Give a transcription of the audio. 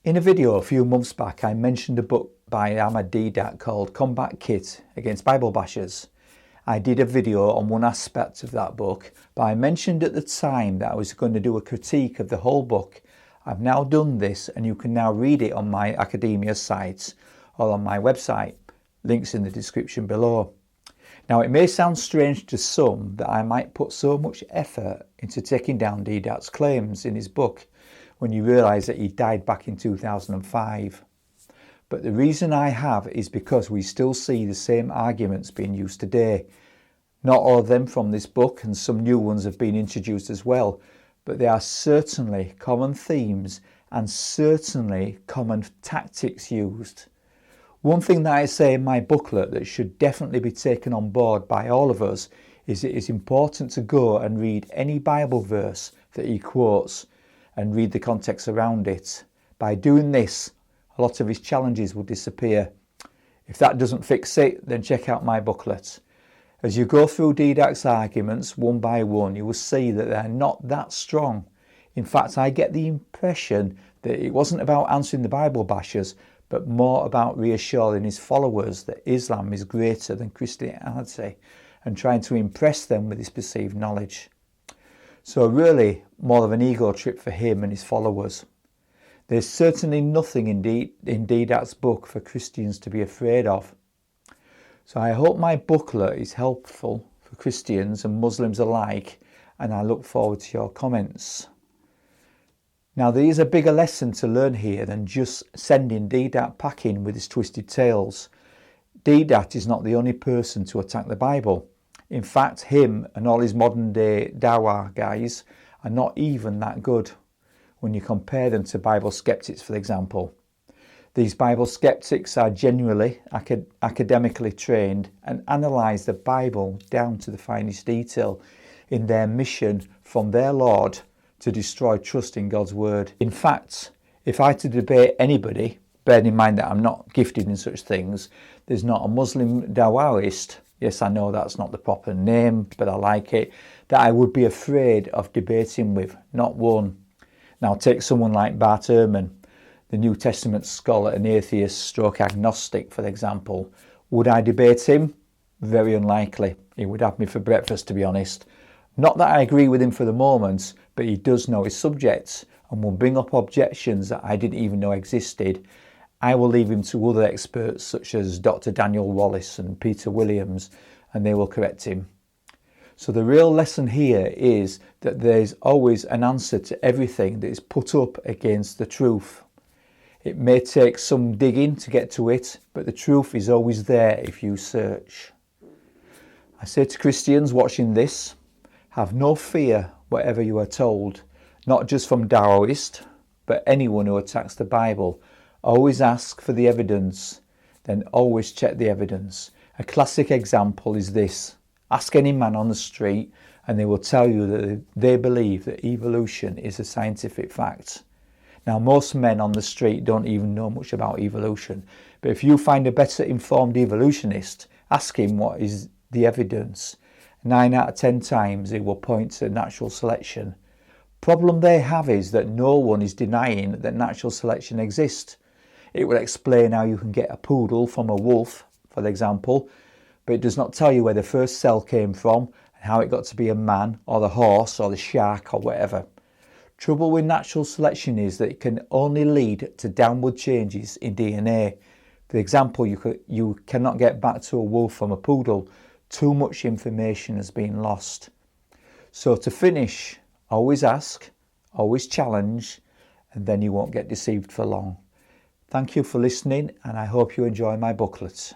In a video a few months back, I mentioned a book by Ahmed Deedat called Combat Kit Against Bible Bashers. I did a video on one aspect of that book, but I mentioned at the time that I was going to do a critique of the whole book. I've now done this, and you can now read it on my academia site or on my website. Links in the description below. Now, it may sound strange to some that I might put so much effort into taking down Deedat's claims in his book when you realise that he died back in 2005. But the reason I have is because we still see the same arguments being used today. Not all of them from this book, and some new ones have been introduced as well, but there are certainly common themes and certainly common tactics used. One thing that I say in my booklet that should definitely be taken on board by all of us is it is important to go and read any Bible verse that he quotes and read the context around it. By doing this, a lot of his challenges will disappear. If that doesn't fix it, then check out my booklet. As you go through Deedat's arguments one by one, you will see that they're not that strong. In fact, I get the impression that it wasn't about answering the Bible bashers, but more about reassuring his followers that Islam is greater than Christianity and trying to impress them with his perceived knowledge. So really, more of an ego trip for him and his followers. There's certainly nothing in Deedat's book for Christians to be afraid of. So I hope my booklet is helpful for Christians and Muslims alike, and I look forward to your comments. Now, there is a bigger lesson to learn here than just sending Deedat packing with his twisted tales. Deedat is not the only person to attack the Bible. In fact, him and all his modern day Dawah guys are not even that good when you compare them to Bible skeptics, for example. These Bible skeptics are genuinely academically trained and analyse the Bible down to the finest detail in their mission from their Lord to destroy trust in God's word. In fact, if I had to debate anybody, bearing in mind that I'm not gifted in such things, there's not a Muslim Dawahist, yes, I know that's not the proper name, but I like it, that I would be afraid of debating with, not one. Now, take someone like Bart Ehrman, the New Testament scholar and atheist stroke agnostic, for example. Would I debate him? Very unlikely. He would have me for breakfast, to be honest. Not that I agree with him for the moment, but he does know his subjects and will bring up objections that I didn't even know existed. I will leave him to other experts such as Dr. Daniel Wallace and Peter Williams, and they will correct him. So the real lesson here is that there's always an answer to everything that is put up against the truth. It may take some digging to get to it, but the truth is always there if you search. I say to Christians watching this, have no fear whatever you are told, not just from Dawahists, but anyone who attacks the Bible. Always ask for the evidence, then always check the evidence. A classic example is this. Ask any man on the street and they will tell you that they believe that evolution is a scientific fact. Now, most men on the street don't even know much about evolution, but if you find a better informed evolutionist, ask him what is the evidence. 9 out of 10 times he will point to natural selection. Problem they have is that no one is denying that natural selection exists. It will explain how you can get a poodle from a wolf, for example, but it does not tell you where the first cell came from and how it got to be a man or the horse or the shark or whatever. Trouble with natural selection is that it can only lead to downward changes in DNA. For example, you cannot get back to a wolf from a poodle. Too much information has been lost. So to finish, always ask, always challenge, and then you won't get deceived for long. Thank you for listening, and I hope you enjoy my booklet.